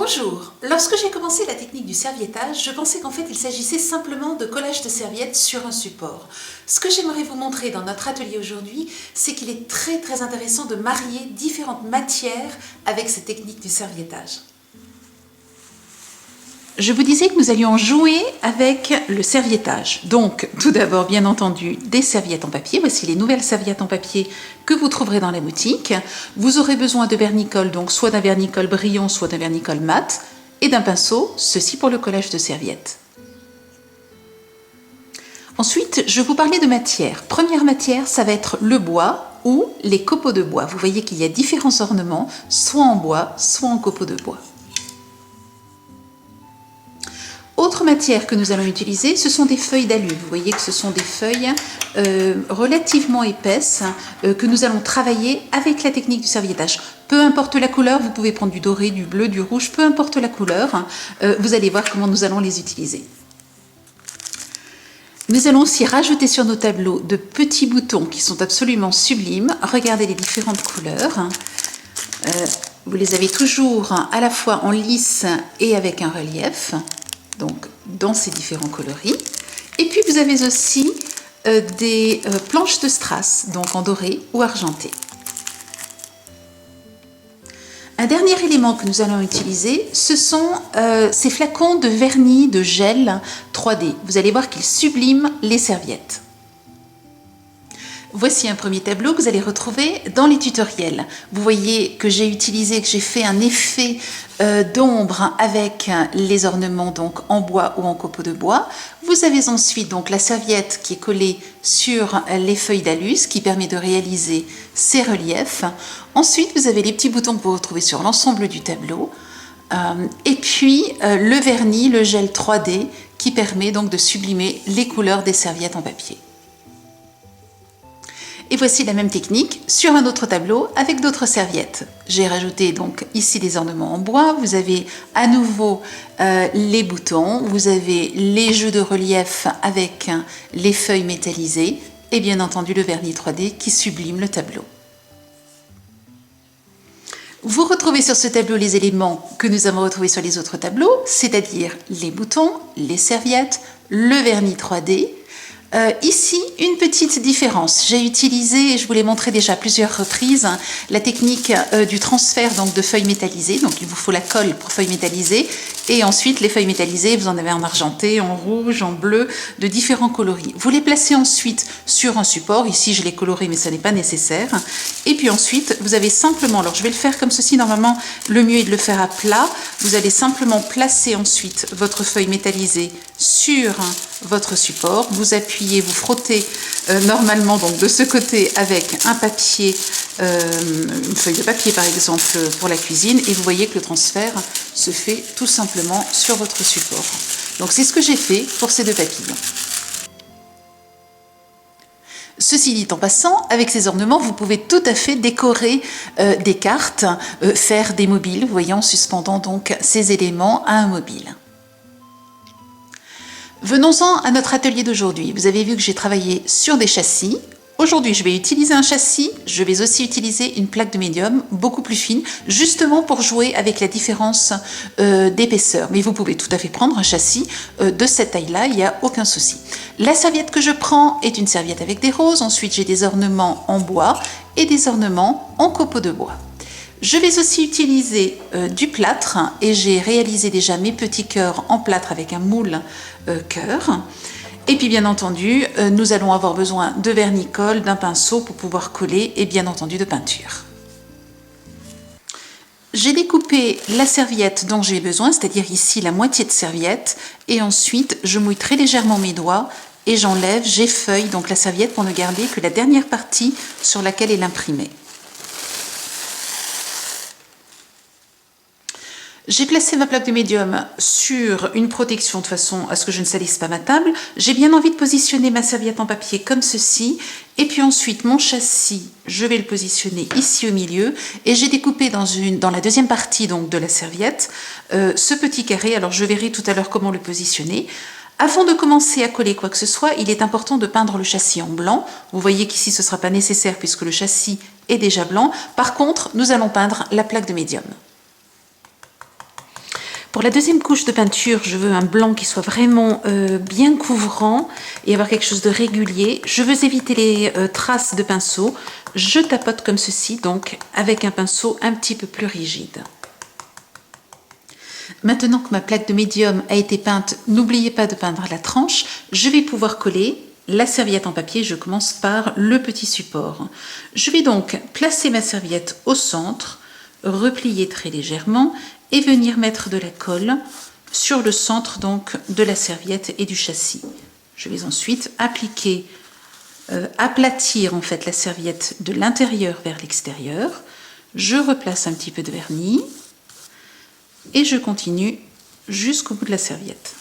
Bonjour. Lorsque j'ai commencé la technique du serviettage, je pensais qu'en fait il s'agissait simplement de collage de serviettes sur un support. Ce que j'aimerais vous montrer dans notre atelier aujourd'hui, c'est qu'il est très intéressant de marier différentes matières avec cette technique du serviettage. Je vous disais que nous allions jouer avec le serviettage. Donc, tout d'abord, bien entendu, des serviettes en papier. Voici les nouvelles serviettes en papier que vous trouverez dans la boutique. Vous aurez besoin de vernicole, donc soit d'un vernicole brillant, soit d'un vernicole mat, et d'un pinceau, ceci pour le collage de serviettes. Ensuite, je vais vous parler de matière. Première matière, ça va être le bois ou les copeaux de bois. Vous voyez qu'il y a différents ornements, soit en bois, soit en copeaux de bois. Autre matière que nous allons utiliser, ce sont des feuilles d'alu. Vous voyez que ce sont des feuilles relativement épaisses que nous allons travailler avec la technique du serviettage. Peu importe la couleur, vous pouvez prendre du doré, du bleu, du rouge, peu importe la couleur, vous allez voir comment nous allons les utiliser. Nous allons aussi rajouter sur nos tableaux de petits boutons qui sont absolument sublimes. Regardez les différentes couleurs. Vous les avez toujours à la fois en lisse et avec un relief. Donc dans ces différents coloris. Et puis vous avez aussi des planches de strass, donc en doré ou argenté. Un dernier élément que nous allons utiliser, ce sont ces flacons de vernis de gel 3D. Vous allez voir qu'ils subliment les serviettes. Voici un premier tableau que vous allez retrouver dans les tutoriels. Vous voyez que j'ai fait un effet d'ombre avec les ornements donc en bois ou en copeaux de bois. Vous avez ensuite donc la serviette qui est collée sur les feuilles d'alu, ce qui permet de réaliser ces reliefs. Ensuite, vous avez les petits boutons que vous retrouvez sur l'ensemble du tableau. Et puis le vernis, le gel 3D qui permet donc de sublimer les couleurs des serviettes en papier. Et voici la même technique sur un autre tableau avec d'autres serviettes. J'ai rajouté donc ici des ornements en bois. Vous avez à nouveau les boutons, vous avez les jeux de relief avec les feuilles métallisées et bien entendu le vernis 3D qui sublime le tableau. Vous retrouvez sur ce tableau les éléments que nous avons retrouvés sur les autres tableaux, c'est-à-dire les boutons, les serviettes, le vernis 3D. Ici, une petite différence. J'ai utilisé, je vous l'ai montré déjà à plusieurs reprises, la technique du transfert donc, de feuilles métallisées. Donc, il vous faut la colle pour feuilles métallisées. Et ensuite, les feuilles métallisées, vous en avez en argenté, en rouge, en bleu, de différents coloris. Vous les placez ensuite sur un support. Ici, je l'ai coloré, mais ce n'est pas nécessaire. Et puis ensuite, vous avez simplement, alors je vais le faire comme ceci, normalement, le mieux est de le faire à plat. Vous allez simplement placer ensuite votre feuille métallisée sur votre support. Vous appuyez, vous frottez normalement donc de ce côté avec un papier, une feuille de papier par exemple pour la cuisine, et vous voyez que le transfert se fait tout simplement sur votre support. Donc c'est ce que j'ai fait pour ces deux papillons. Ceci dit en passant, avec ces ornements, vous pouvez tout à fait décorer des cartes, faire des mobiles, vous voyez, en suspendant donc ces éléments à un mobile. Venons-en à notre atelier d'aujourd'hui. Vous avez vu que j'ai travaillé sur des châssis. Aujourd'hui, je vais utiliser un châssis. Je vais aussi utiliser une plaque de médium beaucoup plus fine, justement pour jouer avec la différence d'épaisseur. Mais vous pouvez tout à fait prendre un châssis de cette taille-là, il n'y a aucun souci. La serviette que je prends est une serviette avec des roses. Ensuite, j'ai des ornements en bois et des ornements en copeaux de bois. Je vais aussi utiliser du plâtre et j'ai réalisé déjà mes petits cœurs en plâtre avec un moule cœur. Et puis bien entendu, nous allons avoir besoin de vernicole, d'un pinceau pour pouvoir coller et bien entendu de peinture. J'ai découpé la serviette dont j'ai besoin, c'est-à-dire ici la moitié de serviette, et ensuite je mouille très légèrement mes doigts et j'enlève, j'effeuille donc la serviette pour ne garder que la dernière partie sur laquelle est imprimée. J'ai placé ma plaque de médium sur une protection de façon à ce que je ne salisse pas ma table. J'ai bien envie de positionner ma serviette en papier comme ceci. Et puis ensuite, mon châssis, je vais le positionner ici au milieu. Et j'ai découpé dans la deuxième partie donc, de la serviette ce petit carré. Alors je verrai tout à l'heure comment le positionner. Avant de commencer à coller quoi que ce soit, il est important de peindre le châssis en blanc. Vous voyez qu'ici ce ne sera pas nécessaire puisque le châssis est déjà blanc. Par contre, nous allons peindre la plaque de médium. Pour la deuxième couche de peinture, je veux un blanc qui soit vraiment bien couvrant et avoir quelque chose de régulier. Je veux éviter les traces de pinceau. Je tapote comme ceci, donc avec un pinceau un petit peu plus rigide. Maintenant que ma plaque de médium a été peinte, n'oubliez pas de peindre la tranche. Je vais pouvoir coller la serviette en papier. Je commence par le petit support. Je vais donc placer ma serviette au centre, replier très légèrement et venir mettre de la colle sur le centre donc de la serviette et du châssis. Je vais ensuite appliquer, aplatir en fait la serviette de l'intérieur vers l'extérieur. Je replace un petit peu de vernis et je continue jusqu'au bout de la serviette.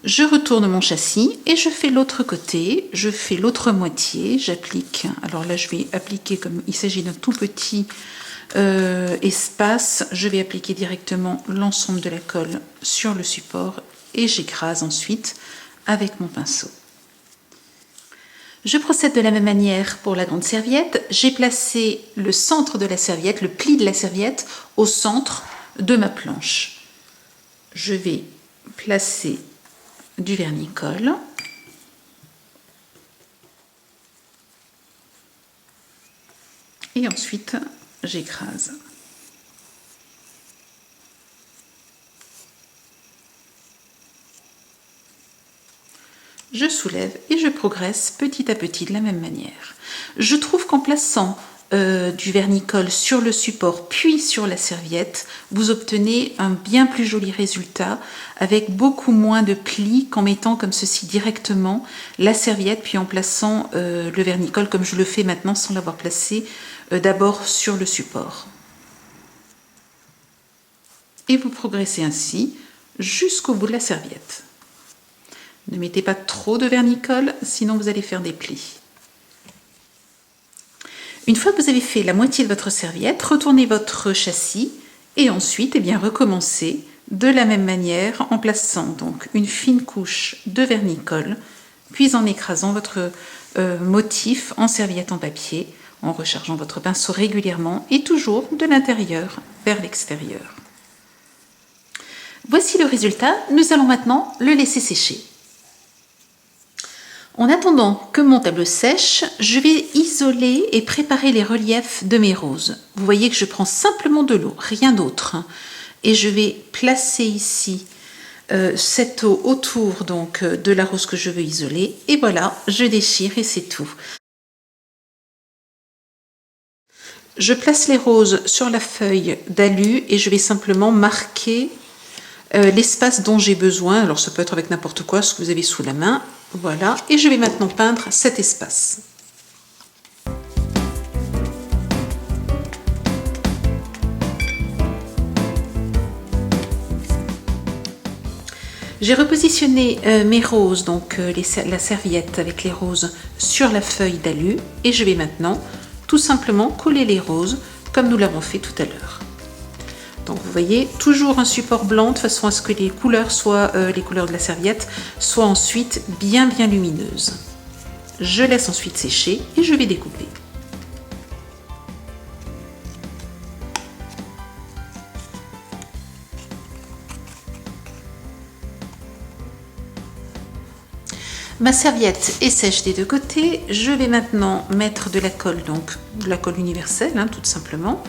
Je retourne mon châssis et je fais l'autre côté, je fais l'autre moitié, j'applique, alors là je vais appliquer comme il s'agit d'un tout petit espace, je vais appliquer directement l'ensemble de la colle sur le support et j'écrase ensuite avec mon pinceau. Je procède de la même manière pour la grande serviette. J'ai placé le centre de la serviette, le pli de la serviette, au centre de ma planche. Je vais placer du vernis-colle. Et ensuite, j'écrase. Je soulève et je progresse petit à petit de la même manière. Je trouve qu'en plaçant du vernis-colle sur le support puis sur la serviette, vous obtenez un bien plus joli résultat avec beaucoup moins de plis qu'en mettant comme ceci directement la serviette puis en plaçant le vernis-colle comme je le fais maintenant sans l'avoir placé d'abord sur le support. Et vous progressez ainsi jusqu'au bout de la serviette. Ne mettez pas trop de vernis-colle, sinon vous allez faire des plis. Une fois que vous avez fait la moitié de votre serviette, retournez votre châssis et ensuite recommencez de la même manière en plaçant donc une fine couche de vernis-colle, puis en écrasant votre motif en serviette en papier, en rechargeant votre pinceau régulièrement et toujours de l'intérieur vers l'extérieur. Voici le résultat, nous allons maintenant le laisser sécher. En attendant que mon tableau sèche, je vais isoler et préparer les reliefs de mes roses. Vous voyez que je prends simplement de l'eau, rien d'autre. Et je vais placer ici cette eau autour donc, de la rose que je veux isoler. Et voilà, je déchire et c'est tout. Je place les roses sur la feuille d'alu et je vais simplement marquer l'espace dont j'ai besoin. Alors ça peut être avec n'importe quoi, ce que vous avez sous la main. Voilà, et je vais maintenant peindre cet espace. J'ai repositionné mes roses, donc la serviette avec les roses sur la feuille d'alu et je vais maintenant tout simplement coller les roses comme nous l'avons fait tout à l'heure. Donc vous voyez, toujours un support blanc de façon à ce que les couleurs les couleurs de la serviette soient ensuite bien lumineuses. Je laisse ensuite sécher et je vais découper. Ma serviette est sèche des deux côtés. Je vais maintenant mettre de la colle, donc de la colle universelle, tout simplement.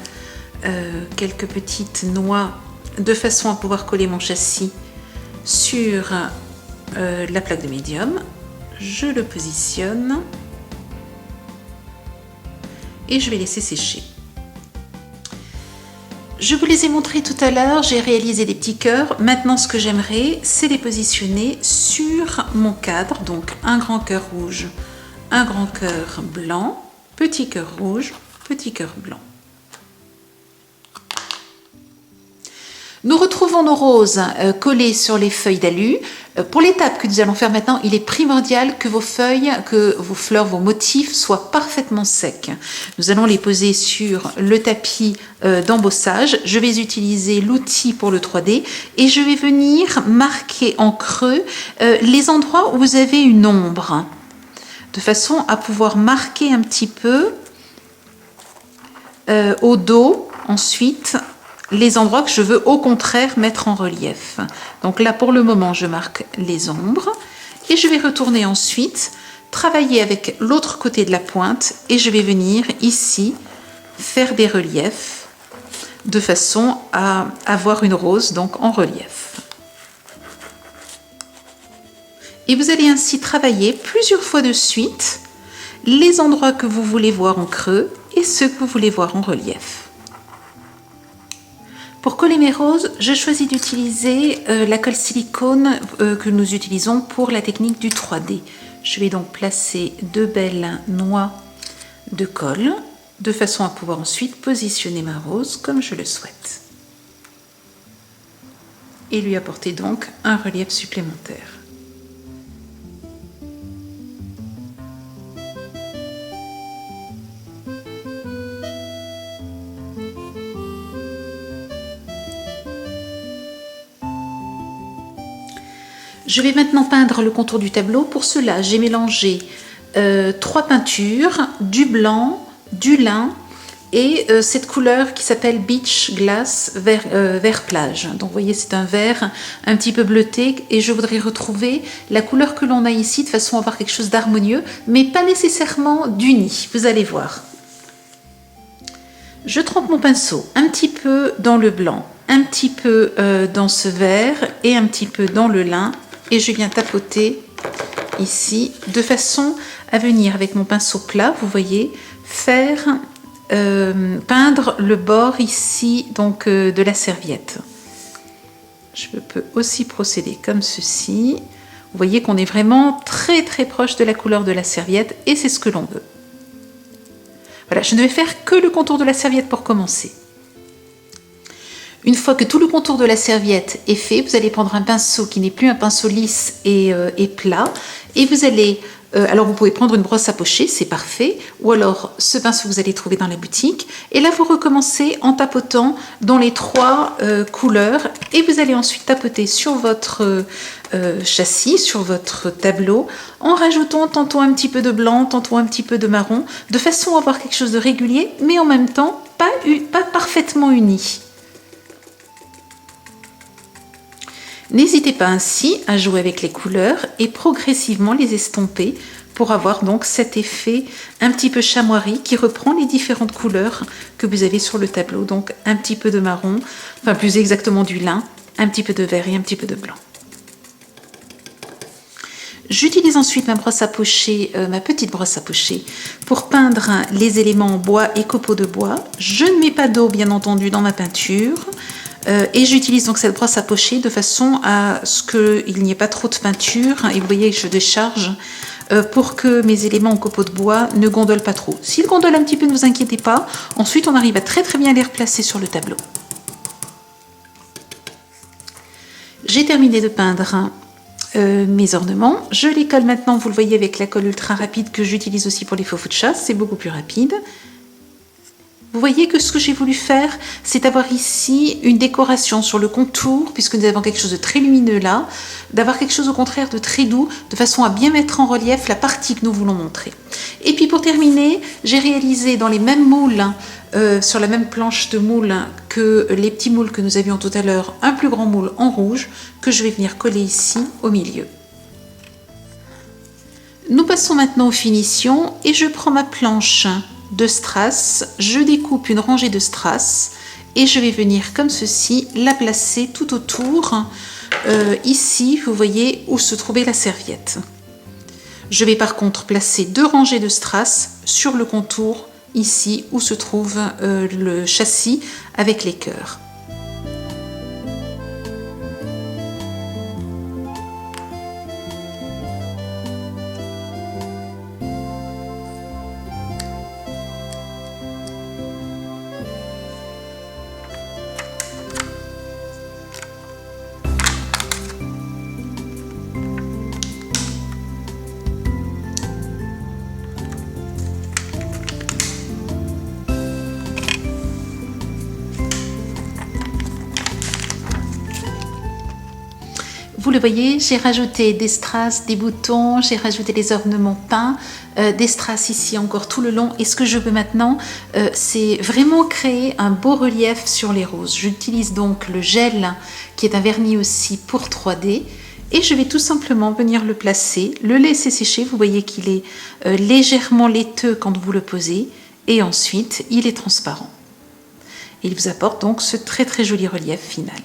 Quelques petites noix de façon à pouvoir coller mon châssis sur la plaque de médium. Je le positionne et je vais laisser sécher. Je vous les ai montrés tout à l'heure, j'ai réalisé des petits cœurs. Maintenant, ce que j'aimerais, c'est les positionner sur mon cadre. Donc, un grand cœur rouge, un grand cœur blanc, petit cœur rouge, petit cœur blanc. Nous retrouvons nos roses collées sur les feuilles d'alu. Pour l'étape que nous allons faire maintenant, il est primordial que vos feuilles, que vos fleurs, vos motifs soient parfaitement secs. Nous allons les poser sur le tapis d'embossage. Je vais utiliser l'outil pour le 3D et je vais venir marquer en creux les endroits où vous avez une ombre, de façon à pouvoir marquer un petit peu au dos ensuite les endroits que je veux au contraire mettre en relief. Donc là, pour le moment, je marque les ombres et je vais retourner ensuite travailler avec l'autre côté de la pointe et je vais venir ici faire des reliefs de façon à avoir une rose donc en relief. Et vous allez ainsi travailler plusieurs fois de suite les endroits que vous voulez voir en creux et ceux que vous voulez voir en relief. Pour coller mes roses, je choisis d'utiliser la colle silicone que nous utilisons pour la technique du 3D. Je vais donc placer 2 belles noix de colle de façon à pouvoir ensuite positionner ma rose comme je le souhaite. Et lui apporter donc un relief supplémentaire. Je vais maintenant peindre le contour du tableau. Pour cela, j'ai mélangé 3 peintures, du blanc, du lin et cette couleur qui s'appelle Beach Glass vert plage. Donc vous voyez, c'est un vert un petit peu bleuté et je voudrais retrouver la couleur que l'on a ici de façon à avoir quelque chose d'harmonieux, mais pas nécessairement d'uni. Vous allez voir. Je trempe mon pinceau un petit peu dans le blanc, un petit peu dans ce vert et un petit peu dans le lin. Et je viens tapoter ici de façon à venir avec mon pinceau plat, vous voyez, faire peindre le bord ici donc de la serviette. Je peux aussi procéder comme ceci. Vous voyez qu'on est vraiment très très proche de la couleur de la serviette et c'est ce que l'on veut. Voilà, je ne vais faire que le contour de la serviette pour commencer. Une fois que tout le contour de la serviette est fait, vous allez prendre un pinceau qui n'est plus un pinceau lisse et plat. Et vous allez, alors vous pouvez prendre une brosse à pocher, c'est parfait. Ou alors ce pinceau que vous allez trouver dans la boutique. Et là, vous recommencez en tapotant dans les 3 couleurs. Et vous allez ensuite tapoter sur votre châssis, sur votre tableau, en rajoutant tantôt un petit peu de blanc, tantôt un petit peu de marron, de façon à avoir quelque chose de régulier, mais en même temps pas parfaitement uni. N'hésitez pas ainsi à jouer avec les couleurs et progressivement les estomper pour avoir donc cet effet un petit peu chamoirie qui reprend les différentes couleurs que vous avez sur le tableau. Donc un petit peu de marron, enfin plus exactement du lin, un petit peu de vert et un petit peu de blanc. J'utilise ensuite ma brosse à pocher, ma petite brosse à pocher, pour peindre les éléments en bois et copeaux de bois. Je ne mets pas d'eau bien entendu dans ma peinture. Et j'utilise donc cette brosse à pocher de façon à ce qu'il n'y ait pas trop de peinture. Et vous voyez que je décharge pour que mes éléments en copeaux de bois ne gondolent pas trop. S'ils gondolent un petit peu, ne vous inquiétez pas. Ensuite, on arrive à très très bien les replacer sur le tableau. J'ai terminé de peindre mes ornements. Je les colle maintenant, vous le voyez, avec la colle ultra rapide que j'utilise aussi pour les faux fous de chasse. C'est beaucoup plus rapide. Vous voyez que ce que j'ai voulu faire, c'est avoir ici une décoration sur le contour, puisque nous avons quelque chose de très lumineux là, d'avoir quelque chose au contraire de très doux, de façon à bien mettre en relief la partie que nous voulons montrer. Et puis pour terminer, j'ai réalisé dans les mêmes moules, sur la même planche de moule que les petits moules que nous avions tout à l'heure, un plus grand moule en rouge, que je vais venir coller ici au milieu. Nous passons maintenant aux finitions et je prends ma planche de strass, je découpe une rangée de strass et je vais venir comme ceci la placer tout autour, ici vous voyez où se trouvait la serviette. Je vais par contre placer 2 rangées de strass sur le contour ici où se trouve le châssis avec les cœurs. Vous le voyez, j'ai rajouté des strass, des boutons, j'ai rajouté des ornements peints, des strass ici encore tout le long. Et ce que je veux maintenant, c'est vraiment créer un beau relief sur les roses. J'utilise donc le gel qui est un vernis aussi pour 3D. Et je vais tout simplement venir le placer, le laisser sécher. Vous voyez qu'il est légèrement laiteux quand vous le posez. Et ensuite, il est transparent. Il vous apporte donc ce très très joli relief final.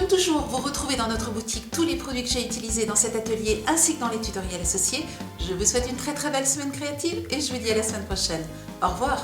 Toujours, vous retrouvez dans notre boutique tous les produits que j'ai utilisés dans cet atelier ainsi que dans les tutoriels associés. Je vous souhaite une très très belle semaine créative et je vous dis à la semaine prochaine. Au revoir.